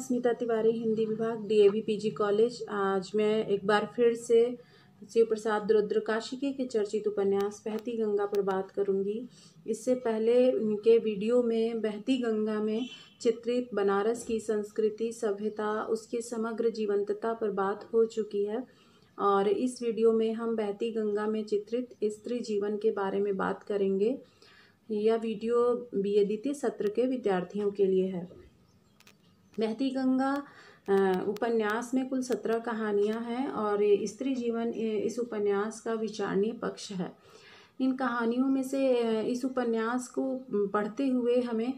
स्मिता तिवारी, हिंदी विभाग, DAV PG college. आज मैं एक बार फिर से शिव प्रसाद रुद्रकाशिकी के चर्चित उपन्यास बहती गंगा पर बात करूंगी। इससे पहले उनके वीडियो में बहती गंगा में चित्रित बनारस की संस्कृति, सभ्यता, उसकी समग्र जीवंतता पर बात हो चुकी है और इस वीडियो में हम बहती गंगा में चित्रित स्त्री जीवन के बारे में बात करेंगे। यह वीडियो बीए द्वितीय सत्र के विद्यार्थियों के लिए है। बहती गंगा उपन्यास में कुल 17 कहानियां हैं और स्त्री जीवन इस उपन्यास का विचारणीय पक्ष है। इन कहानियों में से इस उपन्यास को पढ़ते हुए हमें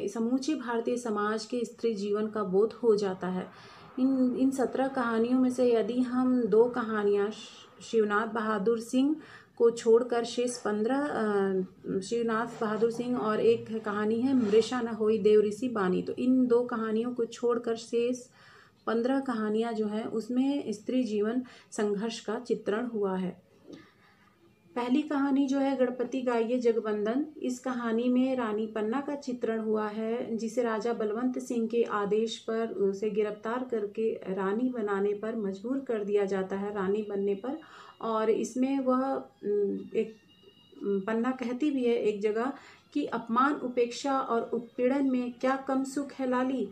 समूचे भारतीय समाज के स्त्री जीवन का बोध हो जाता है। इन 17 कहानियों में से यदि हम 2 कहानियां शिवनाथ बहादुर सिंह को छोड़कर शेष 15 शिवनाथ बहादुर सिंह और एक कहानी है मृषा न होई देव ऋषि बानी, तो इन 2 कहानियों को छोड़कर शेष 15 कहानियां जो है उसमें स्त्री जीवन संघर्ष का चित्रण हुआ है। पहली कहानी जो है गणपति गाइए जगवंदन, इस कहानी में रानी पन्ना का चित्रण हुआ है, जिसे राजा बलवंत सिंह के आदेश पर उसे गिरफ्तार करके रानी बनाने पर मजबूर कर दिया जाता है, रानी बनने पर। और इसमें वह एक पन्ना कहती भी है एक जगह कि अपमान, उपेक्षा और उत्पीड़न में क्या कम सुख है लाली।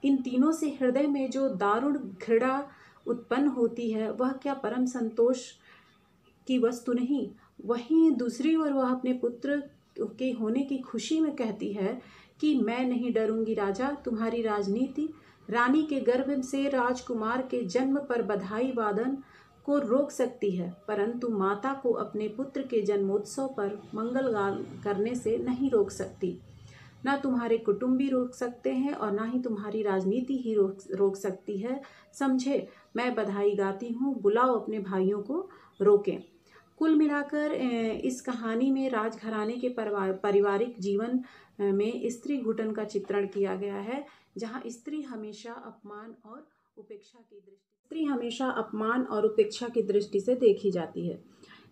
इन तीनों से हृदय में जो दारुण घृणा उत्पन्न होती है वह क्या परम संतोष की वस्तु नहीं। वहीं दूसरी ओर वह अपने पुत्र के होने की खुशी में कहती है कि मैं नहीं डरूंगी राजा, तुम्हारी राजनीति रानी के गर्भ से राजकुमार के जन्म पर बधाई वादन को रोक सकती है, परंतु माता को अपने पुत्र के जन्मोत्सव पर मंगल गान करने से नहीं रोक सकती। ना तुम्हारे कुटुंबी रोक सकते हैं और ना ही तुम्हारी राजनीति ही रोक सकती है। समझे, मैं बधाई गाती हूँ, बुलाओ अपने भाइयों को रोकें। कुल मिलाकर इस कहानी में राजघराने के पारिवारिक जीवन में स्त्री घुटन का चित्रण किया गया है, जहाँ स्त्री हमेशा अपमान और उपेक्षा की दृष्टि से देखी जाती है।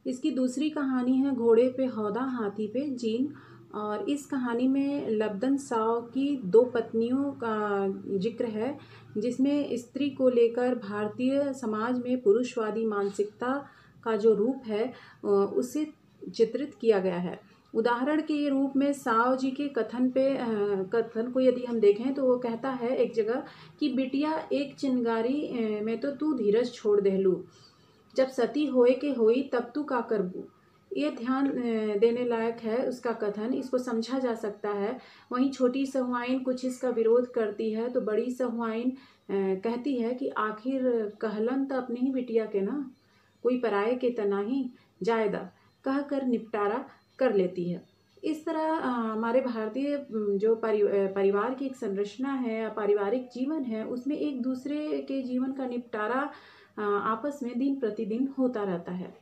इसकी दूसरी कहानी है घोड़े पे हौदा हाथी पे जीन, और इस कहानी में लब्दन साव की 2 पत्नियों का जिक्र है, जिसमें स्त्री को लेकर भारतीय समाज में पुरुषवादी मानसिकता का जो रूप है उसे चित्रित किया गया है। उदाहरण के रूप में साव जी के कथन को यदि हम देखें तो वो कहता है एक जगह कि बिटिया एक चिंगारी में तो तू धीरज छोड़ देहलू, जब सती होए के होई तब तू का करबू। ये ध्यान देने लायक है उसका कथन, इसको समझा जा सकता है। वहीं छोटी सहुआइन कुछ इसका विरोध करती है तो बड़ी सहुआइन कहती है कि आखिर कहलन तो अपनी ही बिटिया के ना, कोई पराये के तना ही जायदा, कहकर निपटारा कर लेती है। इस तरह हमारे भारतीय जो परिवार की एक संरचना है, पारिवारिक जीवन है, उसमें एक दूसरे के जीवन का निपटारा आपस में दिन प्रतिदिन होता रहता है।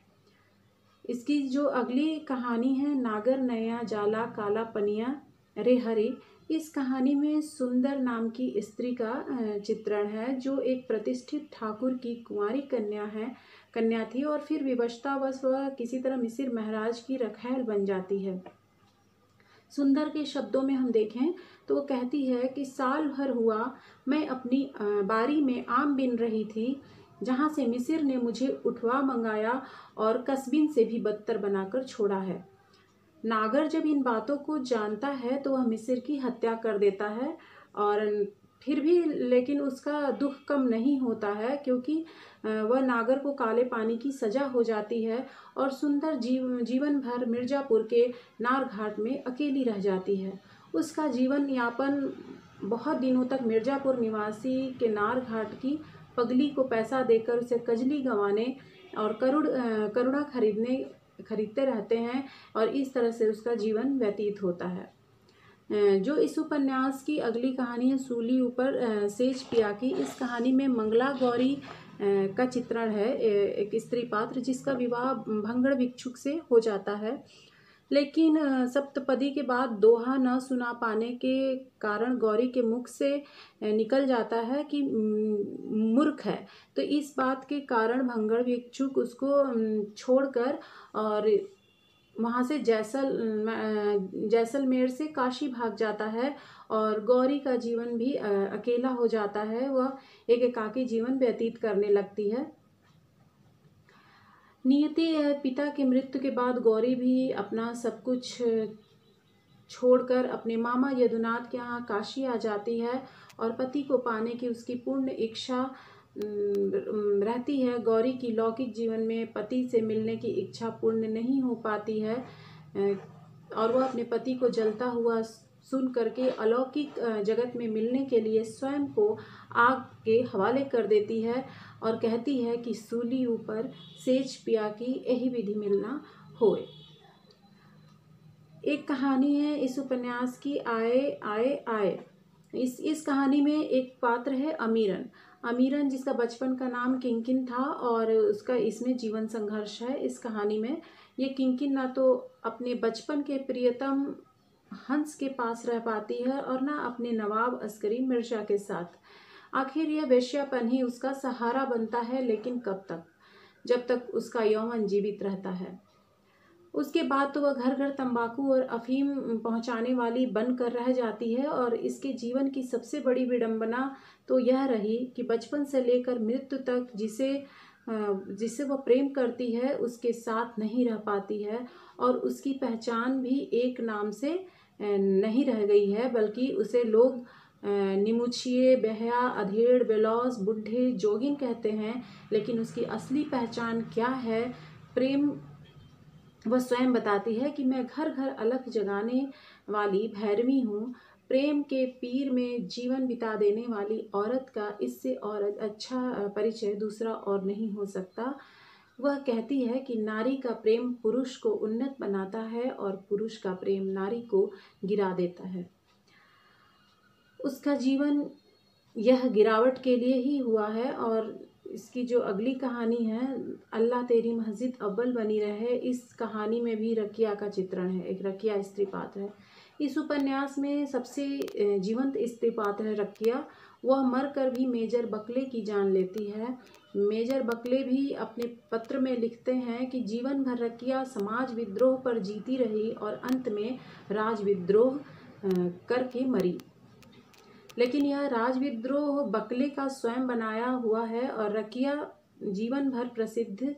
इसकी जो अगली कहानी है नागर नया जाला काला पनिया रे हरे, इस कहानी में सुंदर नाम की स्त्री का चित्रण है, जो एक प्रतिष्ठित ठाकुर की कुंवारी कन्या थी और फिर विवशतावश वह किसी तरह मिसिर महाराज की रखैल बन जाती है। सुंदर के शब्दों में हम देखें तो वो कहती है कि साल भर हुआ मैं अपनी बारी में आम बिन रही थी, जहाँ से मिसिर ने मुझे उठवा मंगाया और कस्बिन से भी बदतर बनाकर छोड़ा है। नागर जब इन बातों को जानता है तो वह मिसिर की हत्या कर देता है, और फिर भी लेकिन उसका दुख कम नहीं होता है, क्योंकि वह नागर को काले पानी की सजा हो जाती है और सुंदर जीवन भर मिर्जापुर के नार घाट में अकेली रह जाती है। उसका जीवन यापन बहुत दिनों तक मिर्जापुर निवासी के नार घाट की पगली को पैसा देकर उसे कजली गंवाने और करुणा खरीदते रहते हैं, और इस तरह से उसका जीवन व्यतीत होता है। जो इस उपन्यास की अगली कहानी है सूली ऊपर सेज पिया की, इस कहानी में मंगला गौरी का चित्रण है, एक स्त्री पात्र जिसका विवाह भंगड़ भिक्षुक से हो जाता है, लेकिन सप्तपदी के बाद दोहा न सुना पाने के कारण गौरी के मुख से निकल जाता है कि मूर्ख है। तो इस बात के कारण भंगड़ भिक्षुक उसको छोड़कर और वहाँ से जैसलमेर से काशी भाग जाता है और गौरी का जीवन भी अकेला हो जाता है। वह एक एकाकी जीवन व्यतीत करने लगती है। नियति पिता की मृत्यु के बाद गौरी भी अपना सब कुछ छोड़कर अपने मामा यदुनाथ के यहाँ काशी आ जाती है और पति को पाने की उसकी पूर्ण इच्छा रहती है। गौरी की लौकिक जीवन में पति से मिलने की इच्छा पूर्ण नहीं हो पाती है और वह अपने पति को जलता हुआ सुन करके अलौकिक जगत में मिलने के लिए स्वयं को आग के हवाले कर देती है और कहती है कि सूली ऊपर सेज पिया की यही विधि मिलना होए। एक कहानी है इस उपन्यास की, आए आए आए। इस कहानी में एक पात्र है अमीरन। अमीरन जिसका बचपन का नाम किंकिन था और उसका इसमें जीवन संघर्ष है। इस कहानी में ये किंकिन ना तो अपने बचपन के प्रियतम हंस के पास रह पाती है और ना अपने नवाब अस्करी मिर्जा के साथ। आखिर यह वेश्यापन ही उसका सहारा बनता है, लेकिन कब तक? जब तक उसका यौवन जीवित रहता है। उसके बाद तो वह घर घर तंबाकू और अफीम पहुंचाने वाली बनकर रह जाती है और इसके जीवन की सबसे बड़ी विडंबना तो यह रही कि बचपन से लेकर मृत्यु तक जिसे वह प्रेम करती है उसके साथ नहीं रह पाती है और उसकी पहचान भी एक नाम से नहीं रह गई है, बल्कि उसे लोग निमुछिए, बेहया, अधेड़, बेलौस, बुढ़े, जोगिन कहते हैं। लेकिन उसकी असली पहचान क्या है, प्रेम वह स्वयं बताती है कि मैं घर घर अलख जगाने वाली भैरवी हूँ। प्रेम के पीर में जीवन बिता देने वाली औरत का इससे और अच्छा परिचय दूसरा और नहीं हो सकता। वह कहती है कि नारी का प्रेम पुरुष को उन्नत बनाता है और पुरुष का प्रेम नारी को गिरा देता है। उसका जीवन यह गिरावट के लिए ही हुआ है। और इसकी जो अगली कहानी है, अल्लाह तेरी मस्जिद अव्वल बनी रहे, इस कहानी में भी रकिया का चित्रण है। एक रकिया स्त्री पात्र है। इस उपन्यास में सबसे जीवंत स्त्री पात्र है रकिया। वह मरकर भी मेजर बकले की जान लेती है। मेजर बकले भी अपने पत्र में लिखते हैं कि जीवन भर रकिया समाज विद्रोह पर जीती रही और अंत में राज विद्रोह करके मरी। लेकिन यह राजविद्रोह बकले का स्वयं बनाया हुआ है और रकिया जीवन भर प्रसिद्ध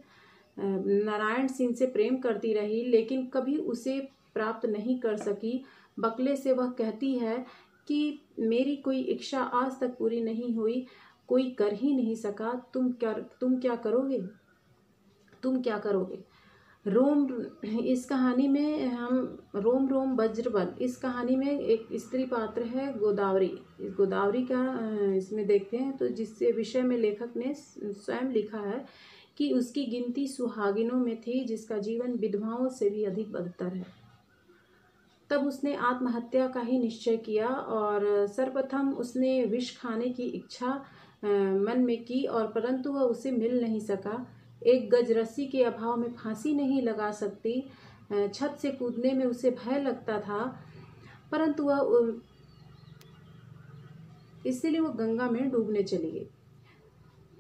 नारायण सिंह से प्रेम करती रही, लेकिन कभी उसे प्राप्त नहीं कर सकी। बकले से वह कहती है कि मेरी कोई इच्छा आज तक पूरी नहीं हुई, कोई कर ही नहीं सका। तुम क्या करोगे? रोम, इस कहानी में हम रोम रोम वज्रबल, इस कहानी में एक स्त्री पात्र है गोदावरी। गोदावरी का इसमें देखते हैं तो जिससे विषय में लेखक ने स्वयं लिखा है कि उसकी गिनती सुहागिनों में थी जिसका जीवन विधवाओं से भी अधिक बदतर है। तब उसने आत्महत्या का ही निश्चय किया और सर्वप्रथम उसने विष खाने की इच्छा मन में की और परंतु वह उसे मिल नहीं सका। एक गज रस्सी के अभाव में फांसी नहीं लगा सकती। छत से कूदने में उसे भय लगता था, परंतु वह इसलिए वह गंगा में डूबने चली गई।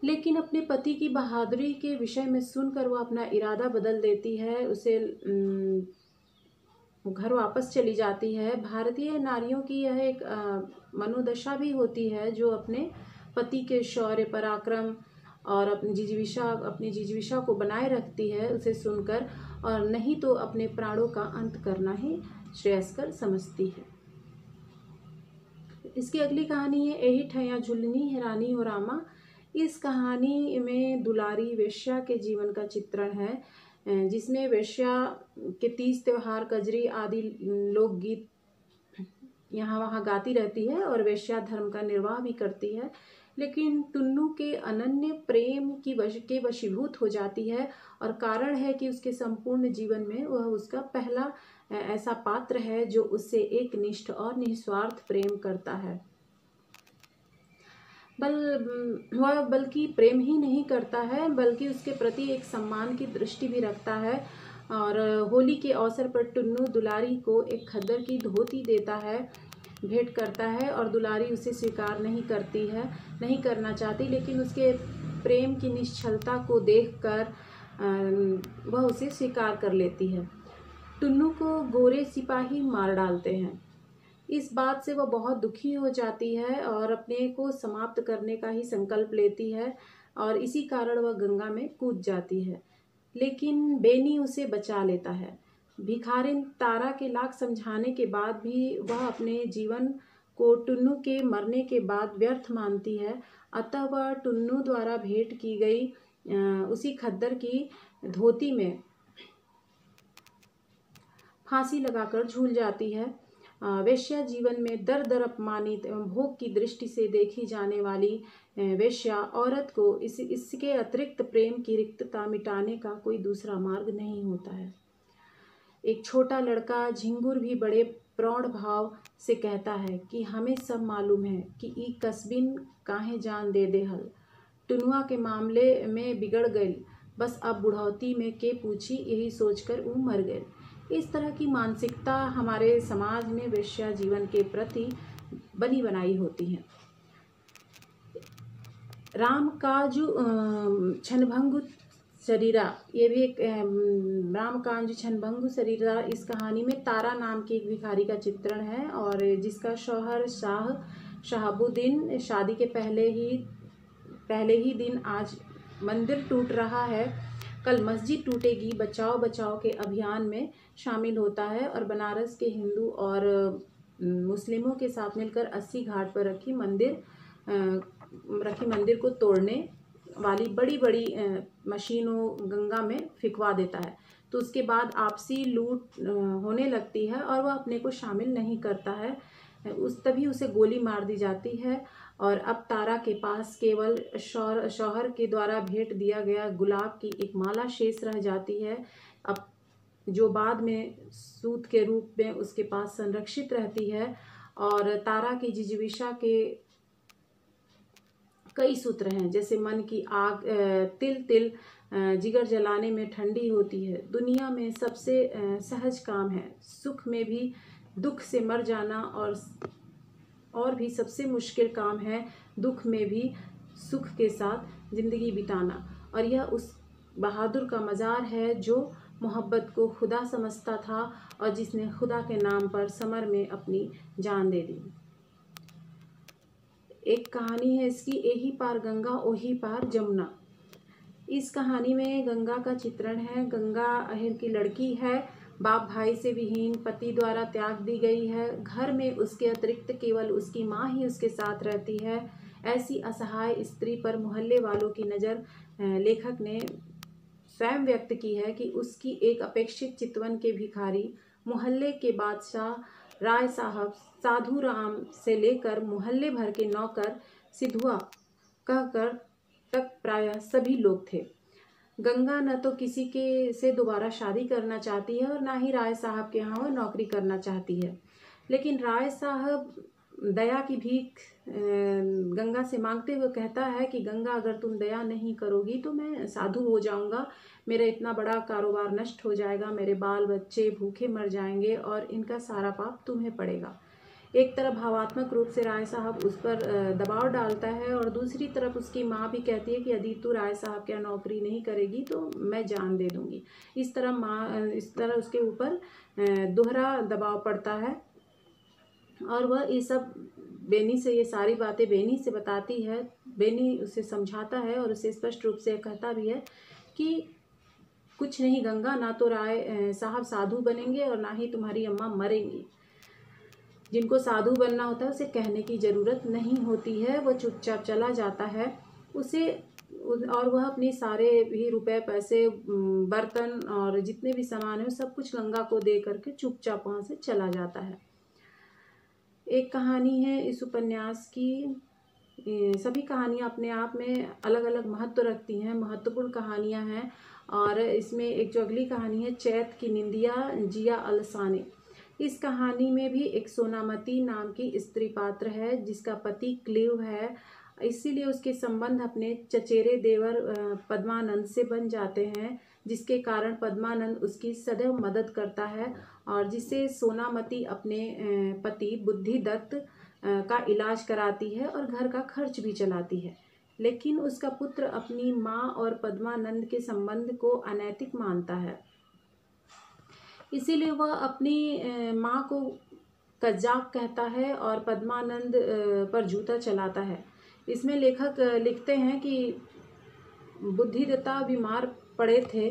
लेकिन अपने पति की बहादुरी के विषय में सुनकर वह अपना इरादा बदल देती है। उसे घर वापस चली जाती है। भारतीय नारियों की यह एक मनोदशा भी होती है जो अपने पति के शौर्य, पराक्रम और अपनी जिजीविषा को बनाए रखती है उसे सुनकर, और नहीं तो अपने प्राणों का अंत करना ही श्रेयस्कर समझती है। इसकी अगली कहानी है एही ठैया झुलनी हैरानी हो रामा। इस कहानी में दुलारी वेश्या के जीवन का चित्रण है, जिसमें वेश्या के तीज त्योहार, कजरी आदि लोकगीत यहाँ वहाँ गाती रहती है और वेश्या धर्म का निर्वाह भी करती है। लेकिन टुन्नू के अनन्य प्रेम के वशीभूत हो जाती है और कारण है कि उसके संपूर्ण जीवन में वह उसका पहला ऐसा पात्र है जो उससे एक निष्ठ और निस्वार्थ प्रेम करता है। वह बल्कि प्रेम ही नहीं करता है बल्कि उसके प्रति एक सम्मान की दृष्टि भी रखता है। और होली के अवसर पर टुन्नू दुलारी को एक खद्दर की धोती देता है, भेंट करता है और दुलारी उसे स्वीकार नहीं करना चाहती, लेकिन उसके प्रेम की निश्चलता को देखकर वह उसे स्वीकार कर लेती है। टुन्नू को गोरे सिपाही मार डालते हैं। इस बात से वह बहुत दुखी हो जाती है और अपने को समाप्त करने का ही संकल्प लेती है और इसी कारण वह गंगा में कूद जाती है। लेकिन बेनी उसे बचा लेता है। भिखारिन तारा के लाख समझाने के बाद भी वह अपने जीवन को टुन्नू के मरने के बाद व्यर्थ मानती है। अतः वह टुन्नू द्वारा भेंट की गई उसी खद्दर की धोती में फांसी लगाकर झूल जाती है। वेश्या जीवन में दर दर अपमानित एवं भोग की दृष्टि से देखी जाने वाली वेश्या औरत को इसके अतिरिक्त प्रेम की रिक्तता मिटाने का कोई दूसरा मार्ग नहीं होता है। एक छोटा लड़का झिंगुर भी बड़े प्रौढ़ भाव से कहता है कि हमें सब मालूम है कि ई कस्बिन काहे जान दे दे हल, टुनुआ के मामले में बिगड़ गई, बस अब बुढ़ौती में के पूछी, यही सोचकर वो मर गए। इस तरह की मानसिकता हमारे समाज में वेश्या जीवन के प्रति बनी बनाई होती है। राम काजू छनभंगु शरीरा, ये भी एक राम कांजू छनभंगु शरीरा, इस कहानी में तारा नाम की एक भिखारी का चित्रण है और जिसका शौहर शहाबुद्दीन शादी के पहले ही दिन आज मंदिर टूट रहा है, कल मस्जिद टूटेगी, बचाओ बचाओ के अभियान में शामिल होता है और बनारस के हिंदू और मुस्लिमों के साथ मिलकर 80 घाट पर रखी मंदिर को तोड़ने वाली बड़ी बड़ी मशीनों गंगा में फिकवा देता है। तो उसके बाद आपसी लूट होने लगती है और वह अपने को शामिल नहीं करता है। तभी उसे गोली मार दी जाती है और अब तारा के पास केवल शौहर के द्वारा भेंट दिया गया गुलाब की एक माला शेष रह जाती है, अब जो बाद में सूत के रूप में उसके पास संरक्षित रहती है। और तारा की जिजीविषा के कई सूत्र हैं, जैसे मन की आग तिल तिल जिगर जलाने में ठंडी होती है, दुनिया में सबसे सहज काम है, सुख में भी दुख से मर जाना और भी सबसे मुश्किल काम है, दुख में भी सुख के साथ जिंदगी बिताना। और यह उस बहादुर का मज़ार है जो मोहब्बत को खुदा समझता था और जिसने खुदा के नाम पर समर में अपनी जान दे दी। एक कहानी है इसकी, एही पार गंगा ओही पार जमुना। इस कहानी में गंगा का चित्रण है। गंगा अहिर की लड़की है, बाप भाई से विहीन, पति द्वारा त्याग दी गई है, घर में उसके अतिरिक्त केवल उसकी माँ ही उसके साथ रहती है। ऐसी असहाय स्त्री पर मोहल्ले वालों की नज़र लेखक ने स्वयं व्यक्त की है कि उसकी एक अपेक्षित चितवन के भिखारी, मोहल्ले के बादशाह राय साहब, साधु राम से लेकर मोहल्ले भर के नौकर सिधुआ कहकर तक प्रायः सभी लोग थे। गंगा न तो किसी के से दोबारा शादी करना चाहती है और ना ही राय साहब के यहाँ वो नौकरी करना चाहती है, लेकिन राय साहब दया की भीख गंगा से मांगते हुए कहता है कि गंगा, अगर तुम दया नहीं करोगी तो मैं साधु हो जाऊंगा, मेरा इतना बड़ा कारोबार नष्ट हो जाएगा, मेरे बाल बच्चे भूखे मर जाएंगे और इनका सारा पाप तुम्हें पड़ेगा। एक तरफ भावात्मक रूप से राय साहब उस पर दबाव डालता है और दूसरी तरफ उसकी माँ भी कहती है कि यदि तू राय साहब क्या नौकरी नहीं करेगी तो मैं जान दे दूंगी। इस तरह उसके ऊपर दोहरा दबाव पड़ता है और वह ये सब बेनी से, ये सारी बातें बेनी से बताती है। बेनी उसे समझाता है और उसे स्पष्ट रूप से कहता भी है कि कुछ नहीं गंगा, ना तो राय साहब साधु बनेंगे और ना ही तुम्हारी अम्मा मरेंगी। जिनको साधु बनना होता है उसे कहने की ज़रूरत नहीं होती है, वह चुपचाप चला जाता है उसे, और वह अपने सारे भी रुपए पैसे बर्तन और जितने भी सामान है सब कुछ गंगा को दे करके चुपचाप वहाँ से चला जाता है। एक कहानी है इस उपन्यास की, सभी कहानियाँ अपने आप में अलग अलग महत्व रखती हैं, महत्वपूर्ण कहानियाँ हैं। और इसमें एक जो अगली कहानी है, चैत की निंदिया जिया अलसाने, इस कहानी में भी एक सोनामती नाम की स्त्री पात्र है जिसका पति क्लीव है, इसीलिए उसके संबंध अपने चचेरे देवर पद्मानंद से बन जाते हैं, जिसके कारण पद्मानंद उसकी सदैव मदद करता है और जिसे सोनामती अपने पति बुद्धिदत्त का इलाज कराती है और घर का खर्च भी चलाती है। लेकिन उसका पुत्र अपनी माँ और पद्मानंद के संबंध को अनैतिक मानता है, इसीलिए वह अपनी माँ को कज्जाक कहता है और पद्मानंद पर जूता चलाता है। इसमें लेखक लिखते हैं कि बुद्धिदत्ता बीमार पड़े थे,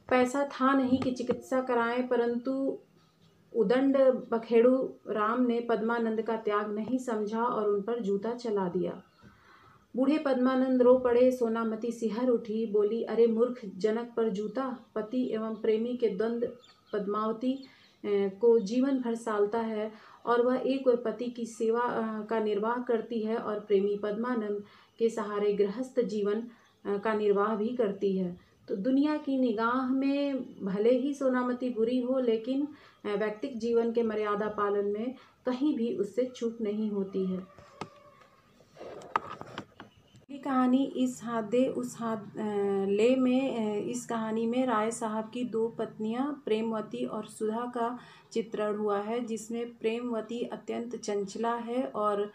पैसा था नहीं कि चिकित्सा कराएं, परंतु उदंड बखेड़ू राम ने पद्मानंद का त्याग नहीं समझा और उन पर जूता चला दिया। बूढ़े पद्मानंद रो पड़े। सोनामती सिहर उठी, बोली, अरे मूर्ख, जनक पर जूता। पति एवं प्रेमी के द्वंद्व पद्मावती को जीवन भर सालता है और वह एक और पति की सेवा का निर्वाह करती है और प्रेमी पद्मानंद के सहारे गृहस्थ जीवन का निर्वाह भी करती है। तो दुनिया की निगाह में भले ही सोनामती बुरी हो, लेकिन व्यक्तिगत जीवन के मर्यादा पालन में कहीं भी उससे चूक नहीं होती है। कहानी इस हाथ दे उस हाथ ले में इस कहानी में राय साहब की दो पत्नियां प्रेमवती और सुधा का चित्रण हुआ है, जिसमें प्रेमवती अत्यंत चंचला है और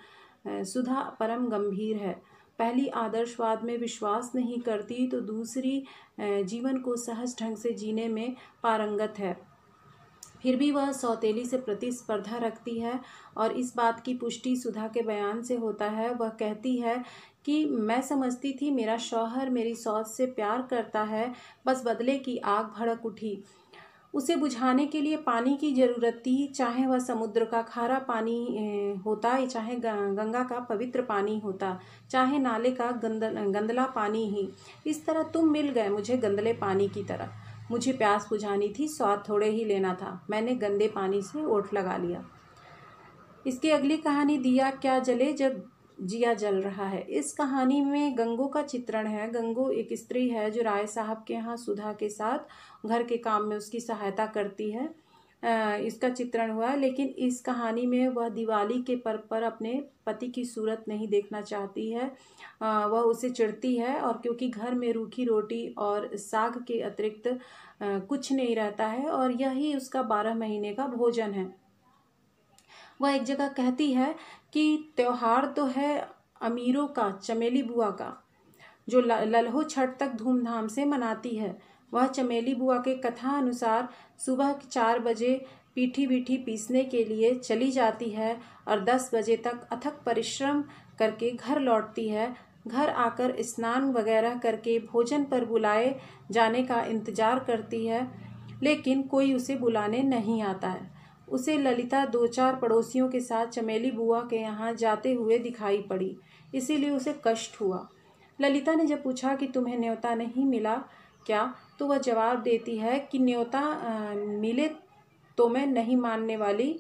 सुधा परम गंभीर है। पहली आदर्शवाद में विश्वास नहीं करती तो दूसरी जीवन को सहज ढंग से जीने में पारंगत है। फिर भी वह सौतेली से प्रतिस्पर्धा रखती है और इस बात की पुष्टि सुधा के बयान से होता है। वह कहती है कि मैं समझती थी मेरा शौहर मेरी सौत से प्यार करता है, बस बदले की आग भड़क उठी। उसे बुझाने के लिए पानी की जरूरत थी, चाहे वह समुद्र का खारा पानी होता, चाहे गंगा का पवित्र पानी होता, चाहे नाले का गंदला पानी ही। इस तरह तुम मिल गए मुझे गंदले पानी की तरह। मुझे प्यास बुझानी थी, स्वाद थोड़े ही लेना था, मैंने गंदे पानी से ओठ लगा लिया। इसकी अगली कहानी दिया क्या जले जब जिया जल रहा है। इस कहानी में गंगो का चित्रण है। गंगो एक स्त्री है जो राय साहब के यहाँ सुधा के साथ घर के काम में उसकी सहायता करती है। इसका चित्रण हुआ है, लेकिन इस कहानी में वह दिवाली के पर्व पर अपने पति की सूरत नहीं देखना चाहती है। वह उसे चिढ़ती है और क्योंकि घर में रूखी रोटी और साग के अतिरिक्त कुछ नहीं रहता है और यही उसका 12 महीने का भोजन है। वह एक जगह कहती है कि त्योहार तो है अमीरों का, चमेली बुआ का, जो लल्हो छठ तक धूमधाम से मनाती है। वह चमेली बुआ के कथा अनुसार सुबह 4 बजे पीठी बीठी पीसने के लिए चली जाती है और 10 बजे तक अथक परिश्रम करके घर लौटती है। घर आकर स्नान वगैरह करके भोजन पर बुलाए जाने का इंतजार करती है, लेकिन कोई उसे बुलाने नहीं आता है। उसे ललिता 2-4 पड़ोसियों के साथ चमेली बुआ के यहाँ जाते हुए दिखाई पड़ी, इसीलिए उसे कष्ट हुआ। ललिता ने जब पूछा कि तुम्हें न्योता नहीं मिला क्या, तो वह जवाब देती है कि न्योता मिले तो मैं नहीं मानने वाली।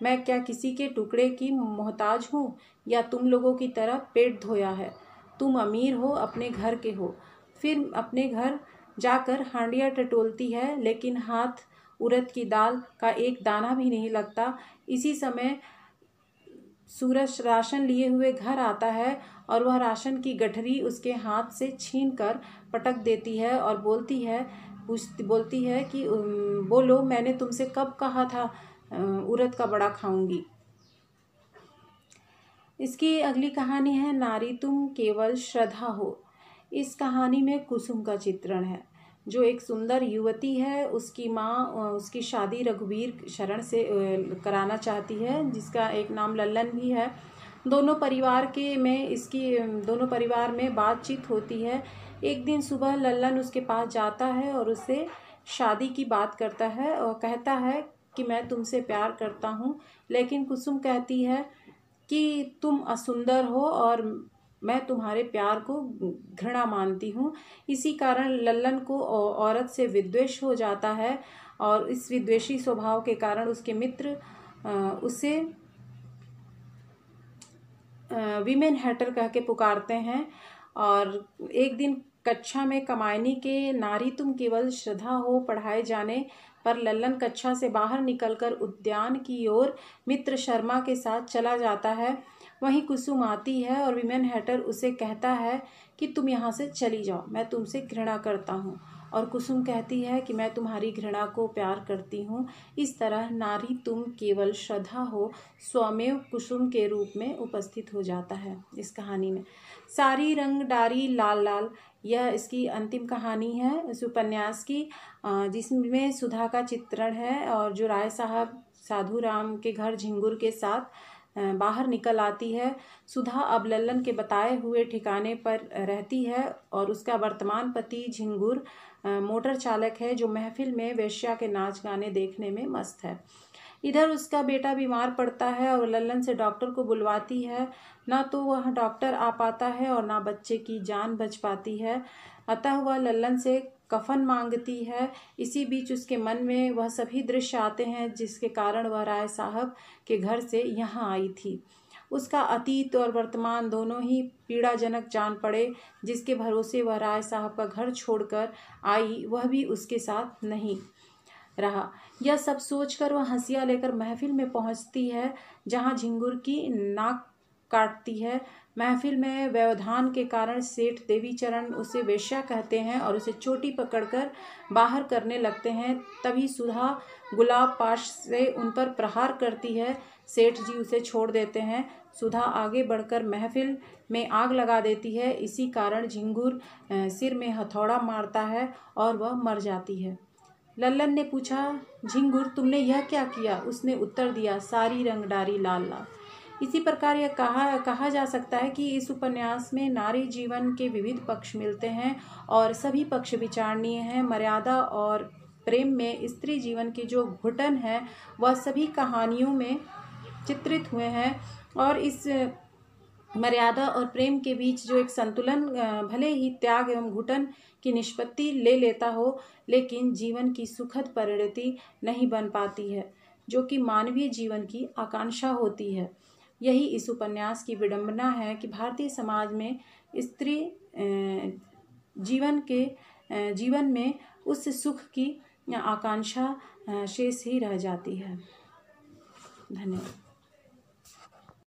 मैं क्या किसी के टुकड़े की मोहताज हूँ या तुम लोगों की तरह पेट धोया है। तुम अमीर हो, अपने घर के हो, फिर अपने घर जाकर हांडिया टटोलती है, लेकिन हाथ उड़द की दाल का एक दाना भी नहीं लगता। इसी समय सूरज राशन लिए हुए घर आता है और वह राशन की गठरी उसके हाथ से छीनकर पटक देती है और बोलती है कि बोलो, मैंने तुमसे कब कहा था उड़द का बड़ा खाऊंगी। इसकी अगली कहानी है नारी तुम केवल श्रद्धा हो। इस कहानी में कुसुम का चित्रण है, जो एक सुंदर युवती है। उसकी माँ उसकी शादी रघुवीर शरण से कराना चाहती है, जिसका एक नाम लल्लन भी है। दोनों परिवार में बातचीत होती है। एक दिन सुबह लल्लन उसके पास जाता है और उससे शादी की बात करता है और कहता है कि मैं तुमसे प्यार करता हूँ, लेकिन कुसुम कहती है कि तुम असुंदर हो और मैं तुम्हारे प्यार को घृणा मानती हूँ। इसी कारण लल्लन को औरत से विद्वेष हो जाता है और इस विद्वेषी स्वभाव के कारण उसके मित्र उसे विमेन हैटर कह के पुकारते हैं। और एक दिन कक्षा में कमायनी के नारी तुम केवल श्रद्धा हो पढ़ाए जाने पर लल्लन कक्षा से बाहर निकलकर उद्यान की ओर मित्र शर्मा के साथ चला जाता है। वहीं कुसुम आती है और विमेन हैटर उसे कहता है कि तुम यहाँ से चली जाओ, मैं तुमसे घृणा करता हूँ। और कुसुम कहती है कि मैं तुम्हारी घृणा को प्यार करती हूँ। इस तरह नारी तुम केवल श्रद्धा हो स्वमेव कुसुम के रूप में उपस्थित हो जाता है इस कहानी में। सारी रंग डारी लाल लाल, यह इसकी अंतिम कहानी है इस उपन्यास की, जिसमें सुधा का चित्रण है और जो राय साहब साधु राम के घर झिंगुर के साथ बाहर निकल आती है। सुधा अब लल्लन के बताए हुए ठिकाने पर रहती है और उसका वर्तमान पति झिंगुर मोटर चालक है जो महफिल में वेश्या के नाच गाने देखने में मस्त है। इधर उसका बेटा बीमार पड़ता है और लल्लन से डॉक्टर को बुलवाती है। ना तो वह डॉक्टर आ पाता है और ना बच्चे की जान बच पाती है। अतः वह लल्लन से कफन मांगती है। इसी बीच उसके मन में वह सभी दृश्य आते हैं जिसके कारण वह राय साहब के घर से यहाँ आई थी। उसका अतीत और वर्तमान दोनों ही पीड़ाजनक जान पड़े। जिसके भरोसे वह राय साहब का घर छोड़कर आई वह भी उसके साथ नहीं रहा। यह सब सोचकर वह हंसिया लेकर महफिल में पहुंचती है जहां झिंगुर की नाक काटती है। महफिल में व्यवधान के कारण सेठ देवीचरण उसे वेश्या कहते हैं और उसे चोटी पकड़कर बाहर करने लगते हैं। तभी सुधा गुलाब पाश से उन पर प्रहार करती है। सेठ जी उसे छोड़ देते हैं। सुधा आगे बढ़कर महफिल में आग लगा देती है। इसी कारण झिंगुर सिर में हथौड़ा मारता है और वह मर जाती है। लल्लन ने पूछा, झिंगुर तुमने यह क्या किया? उसने उत्तर दिया, सारी रंग डारी लाल लाल। इसी प्रकार यह कहा जा सकता है कि इस उपन्यास में नारी जीवन के विविध पक्ष मिलते हैं और सभी पक्ष विचारणीय हैं। मर्यादा और प्रेम में स्त्री जीवन के जो घुटन है वह सभी कहानियों में चित्रित हुए हैं और इस मर्यादा और प्रेम के बीच जो एक संतुलन भले ही त्याग एवं घुटन की निष्पत्ति ले लेता हो लेकिन जीवन की सुखद परिणति नहीं बन पाती है जो कि मानवीय जीवन की आकांक्षा होती है। यही इस उपन्यास की विडंबना है कि भारतीय समाज में स्त्री जीवन में उस सुख की आकांक्षा शेष ही रह जाती है। धन्यवाद।